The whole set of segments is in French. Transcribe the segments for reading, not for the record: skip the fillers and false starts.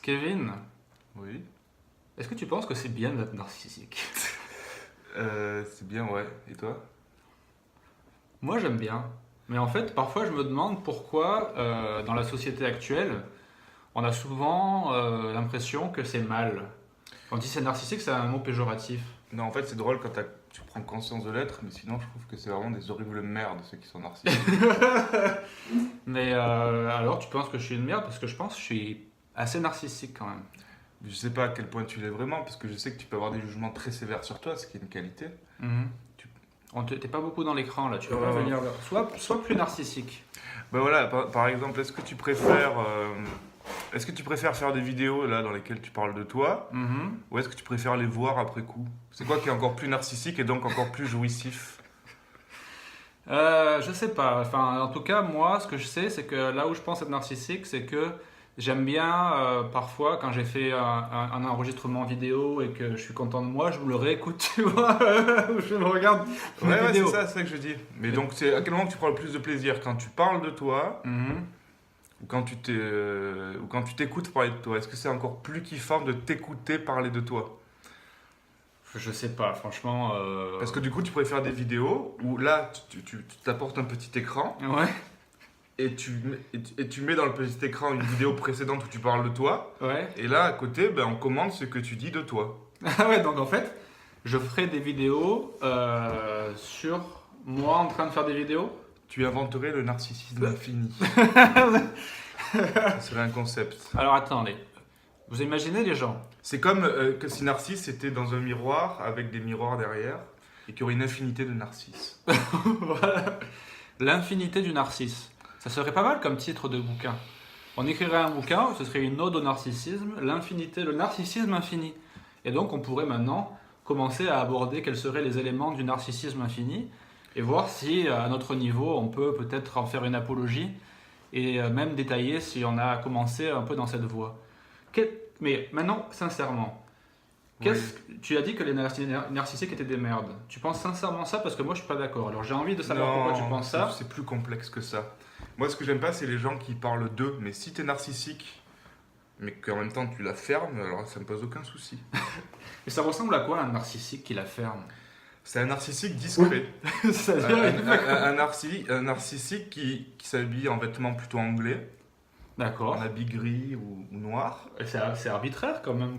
Kevin, Oui. est-ce que tu penses que c'est bien d'être narcissique? C'est bien, ouais. Et toi? Moi j'aime bien. Mais en fait, parfois je me demande pourquoi, dans la société actuelle, on a souvent l'impression que c'est mal. Quand on dit c'est narcissique, c'est un mot péjoratif. Non, en fait, c'est drôle quand tu prends conscience de l'être, mais sinon, je trouve que c'est vraiment des horribles merdes, ceux qui sont narcissiques. Mais alors tu penses que je suis une merde? Parce que je pense que je suis assez narcissique quand même. Je sais pas à quel point tu l'es vraiment, parce que je sais que tu peux avoir des jugements très sévères sur toi, ce qui est une qualité. Mhm. Tu- T'es pas beaucoup dans l'écran là, tu peux pas Ouais. venir. Sois plus narcissique. Ben voilà, par exemple, est-ce que tu préfères faire des vidéos là dans lesquelles tu parles de toi, Mhm. ou est-ce que tu préfères les voir après coup? C'est quoi qui est encore plus narcissique et donc encore plus jouissif? Je sais pas. Enfin, en tout cas, moi, ce que je sais, c'est que là où je pense être narcissique, c'est que j'aime bien, parfois, quand j'ai fait un enregistrement vidéo et que je suis content de moi, je me le réécoute, tu vois. Je me regarde mes Ouais, vidéos. c'est ça que je dis. Mais donc, c'est à quel moment que tu prends le plus de plaisir? Quand tu parles de toi Mhm. ou ou quand tu t'écoutes parler de toi? Est-ce que c'est encore plus kiffant de t'écouter parler de toi? Je sais pas, franchement. Parce que du coup, tu préfères des vidéos où là, tu t'apportes un petit écran Ouais, et tu mets dans le petit écran une vidéo précédente où tu parles de toi. ouais. Et là, à côté, ben, on commande ce que tu dis de toi. Ah ouais, donc en fait, je ferai des vidéos sur moi en train de faire des vidéos. Tu inventerais le narcissisme infini. Ce serait un concept. Alors attendez, vous imaginez les gens? C'est comme que si Narcisse était dans un miroir avec des miroirs derrière et qu'il y aurait une infinité de Narcisses. Voilà. L'infinité du narcisse. Ça serait pas mal comme titre de bouquin. On écrirait un bouquin, ce serait une ode au narcissisme, l'infinité, le narcissisme infini. Et donc on pourrait maintenant commencer à aborder quels seraient les éléments du narcissisme infini et voir si à notre niveau on peut peut-être en faire une apologie et même détailler si on a commencé un peu dans cette voie. Mais maintenant, sincèrement, tu as dit que les narcissiques étaient des merdes. Tu penses sincèrement ça? Parce que moi je suis pas d'accord. Alors j'ai envie de savoir pourquoi tu penses ça. C'est plus complexe que ça. Moi, ce que j'aime pas, c'est les gens qui parlent d'eux. Mais si t'es narcissique, mais qu'en même temps tu la fermes, alors ça me pose aucun souci. Et ça ressemble à quoi un narcissique qui la ferme? C'est un narcissique discret. C'est-à-dire, Un narcissique qui s'habille en vêtements plutôt anglais, en d'accord. habit gris ou noir. Et c'est arbitraire quand même.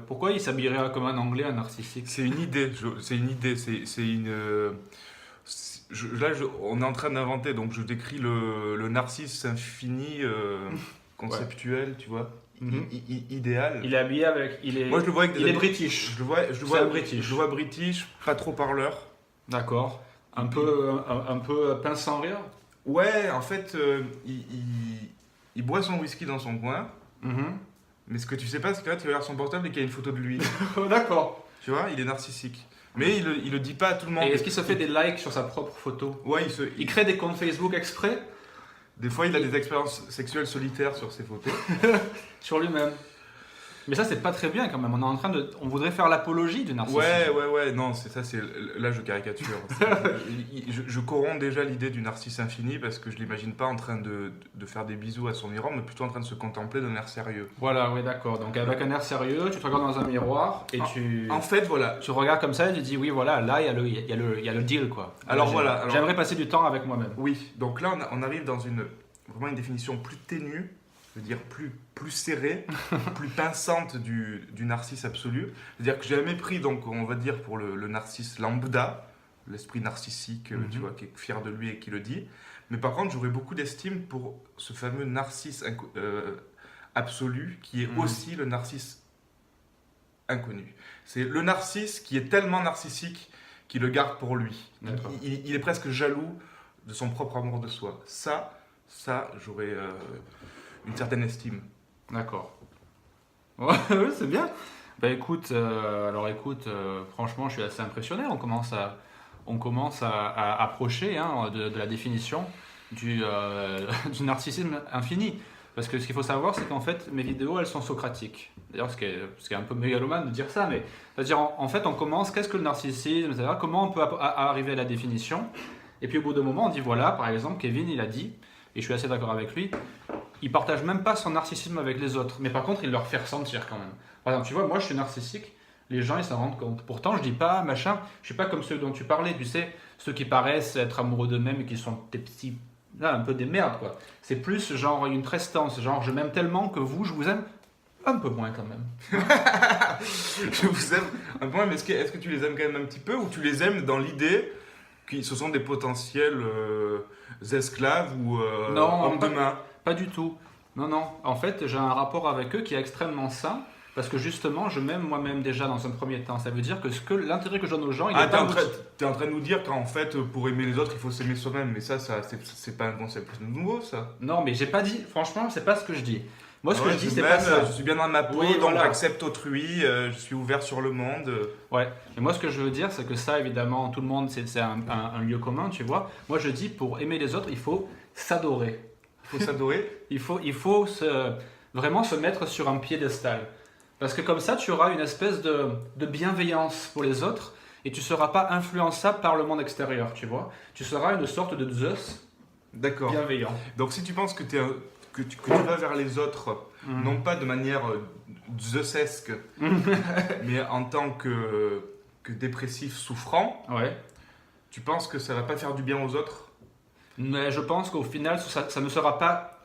Pourquoi il s'habillerait comme un anglais, un narcissique? C'est une idée, on est en train d'inventer, donc je décris le narcisse infini conceptuel, tu vois, Mhm. idéal. Il est habillé avec. Moi, je le vois avec des Il est habits- british. je C'est un British. je le vois british, pas trop parleur. D'accord. Un peu pince sans rire. Ouais, en fait, il boit son whisky dans son coin, Mhm. mais ce que tu sais pas, c'est qu'il regarde son portable et qu'il y a une photo de lui. D'accord. Tu vois, il est narcissique. Mais il le dit pas à tout le monde. Et est-ce qu'il se fait des likes sur sa propre photo? Ouais, Il crée des comptes Facebook exprès des fois, il a des expériences sexuelles solitaires sur ses photos. sur lui-même. Mais ça, c'est pas très bien quand même. On voudrait faire l'apologie du narcissisme. Ouais, non, là je caricature. Je corromps déjà l'idée du narcisse infini parce que je l'imagine pas en train de faire des bisous à son miroir, mais plutôt en train de se contempler d'un air sérieux. Voilà, oui, d'accord. Donc avec un air sérieux, tu te regardes dans un miroir et En fait, voilà. tu regardes comme ça et tu dis oui, voilà, là, il y a le deal, quoi. Alors J'ai- voilà, J'aimerais passer du temps avec moi-même. Oui, donc là on arrive dans vraiment une définition plus ténue, je veux dire plus serrée, plus pinçante du narcisse absolu. C'est-à-dire que j'ai jamais pris, donc on va dire pour le narcisse lambda, l'esprit narcissique, tu vois, qui est fier de lui et qui le dit. Mais par contre, j'aurais beaucoup d'estime pour ce fameux narcisse absolu, qui est Mhm. aussi le narcisse inconnu. C'est le narcisse qui est tellement narcissique qu'il le garde pour lui. D'accord. Il est presque jaloux de son propre amour de soi. Ça j'aurais une certaine estime. D'accord. Ouais, ouais, c'est bien. Bah écoute, franchement, je suis assez impressionné. On commence à approcher hein, de la définition du narcissisme infini. Parce que ce qu'il faut savoir, c'est qu'en fait, mes vidéos, elles sont socratiques. D'ailleurs, ce qui est un peu mégalomane de dire ça, mais c'est-à-dire, en fait, on commence, qu'est-ce que le narcissisme, etc. Comment on peut arriver à la définition? Et puis au bout d'un moment, on dit, voilà, par exemple, Kevin, il a dit, et je suis assez d'accord avec lui, il partage même pas son narcissisme avec les autres. Mais par contre, il leur fait ressentir quand même. Par exemple, tu vois, moi je suis narcissique, les gens ils s'en rendent compte. Pourtant, je dis pas machin, je suis pas comme ceux dont tu parlais, tu sais, ceux qui paraissent être amoureux d'eux-mêmes et qui sont des petits, là, un peu des merdes quoi. C'est plus genre une prestance, genre je m'aime tellement que vous, je vous aime un peu moins quand même. Je vous aime un peu moins, mais est-ce que tu les aimes quand même un petit peu ou tu les aimes dans l'idée que ce sont des potentiels esclaves ou Non, hommes de main? Pas du tout. Non, non. En fait, j'ai un rapport avec eux qui est extrêmement sain. Parce que justement, je m'aime moi-même déjà dans un premier temps. Ça veut dire que l'intérêt que je donne aux gens, il est pas... T'es en train de nous dire qu'en fait, pour aimer les autres, il faut s'aimer soi-même. Mais ça c'est pas un concept nouveau, ça. Non, mais j'ai pas dit... Franchement, c'est pas ce que je dis. Moi, ce que je dis, c'est même, pas ça. Je suis bien dans ma peau, Oui, donc voilà. j'accepte autrui, je suis ouvert sur le monde. Ouais. Et moi, ce que je veux dire, c'est que ça, évidemment, tout le monde, c'est un lieu commun, tu vois. Moi, je dis, pour aimer les autres, il faut s'adorer. Il faut s'adorer. Il faut vraiment se mettre sur un piédestal. Parce que comme ça, tu auras une espèce de bienveillance pour les autres et tu ne seras pas influençable par le monde extérieur, tu vois. Tu seras une sorte de Zeus D'accord. bienveillant. Donc si tu penses que tu vas vers les autres, non pas de manière Zeusesque, mais en tant que dépressif souffrant, Ouais. tu penses que ça va pas faire du bien aux autres? Mais je pense qu'au final, ça ne sera pas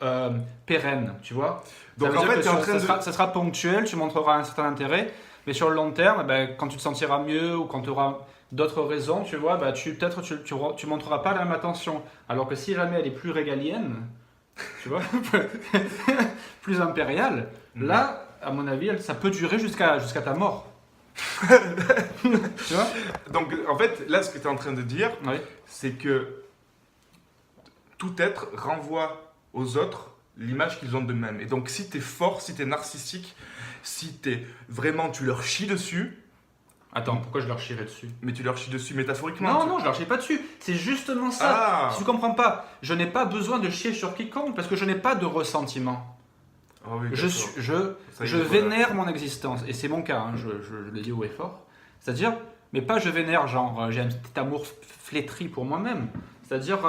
pérenne, tu vois. Donc ça veut en dire fait, que tu es en train de... ça sera ponctuel, tu montreras un certain intérêt, mais sur le long terme, ben, quand tu te sentiras mieux ou quand tu auras d'autres raisons, tu vois, ben, tu montreras pas la même attention. Alors que si jamais elle est plus régalienne, tu vois, plus impériale, là, à mon avis, ça peut durer jusqu'à ta mort. Tu vois? Donc en fait, là, ce que tu es en train de dire, Oui. c'est que tout être renvoie aux autres l'image qu'ils ont d'eux-mêmes. Et donc si tu es fort, si tu es narcissique, si tu leur chies dessus, Attends, pourquoi je leur chierais dessus? mais tu leur chies dessus métaphoriquement. Non, non, je leur chie pas dessus. C'est justement ça. Ah. Si tu comprends pas, je n'ai pas besoin de chier sur quiconque parce que je n'ai pas de ressentiment. Ah oui, Je, d'accord. suis- je, Ça y est, je voilà. vénère mon existence. Et c'est mon cas, hein, je le dis haut et fort. C'est-à-dire, mais pas je vénère, genre j'ai un petit amour flétri pour moi-même. C'est-à-dire,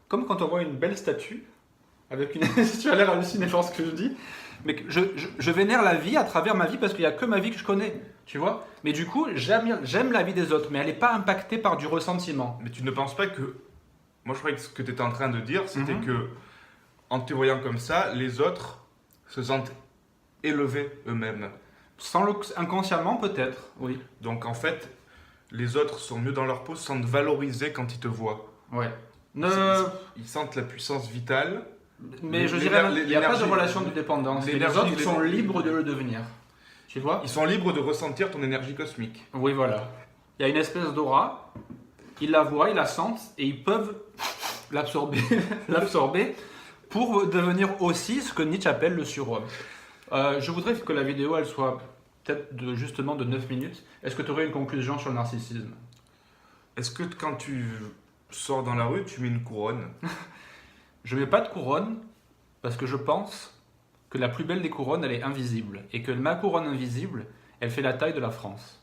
comme quand on voit une belle statue, avec une... tu as l'air halluciné par ce que je dis, mais que je vénère la vie à travers ma vie parce qu'il n'y a que ma vie que je connais, tu vois. Mais du coup, j'aime la vie des autres, mais elle n'est pas impactée par du ressentiment. Mais tu ne penses pas que... Moi, je croyais que ce que tu étais en train de dire, c'était Mhm. que en te voyant comme ça, les autres se sentent élevés eux-mêmes. Inconsciemment, peut-être, oui. Donc en fait, les autres sont mieux dans leur peau, se sentent valorisés quand ils te voient. Ouais. Ils sentent la puissance vitale. Mais je L'é- dirais, même, il n'y a pas de l'énergie- relation de dépendance. Et les l'énergie- autres, ils sont libres de le devenir. Tu vois? Ils sont libres de ressentir ton énergie cosmique. Oui, voilà. Il y a une espèce d'aura, ils la voient, ils la sentent, et ils peuvent l'absorber, l'absorber pour devenir aussi ce que Nietzsche appelle le surhomme. Je voudrais que la vidéo, elle soit peut-être justement de 9 minutes. Est-ce que tu aurais une conclusion sur le narcissisme? Est-ce que quand tu sors dans la rue, tu mets une couronne? Je mets pas de couronne, parce que je pense que la plus belle des couronnes, elle est invisible. Et que ma couronne invisible, elle fait la taille de la France.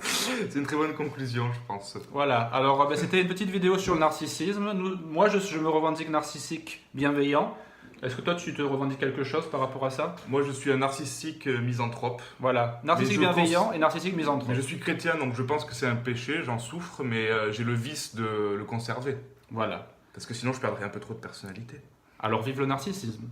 C'est une très bonne conclusion, je pense. Voilà, alors ben, c'était une petite vidéo sur le narcissisme. Moi, je me revendique narcissique bienveillant. Est-ce que toi, tu te revendiques quelque chose par rapport à ça? Moi, je suis un narcissique misanthrope. Voilà, narcissique Mais je bienveillant et narcissique misanthrope. Mais je suis chrétien, donc je pense que c'est un péché, j'en souffre, mais j'ai le vice de le conserver. Voilà. Parce que sinon, je perdrais un peu trop de personnalité. Alors vive le narcissisme.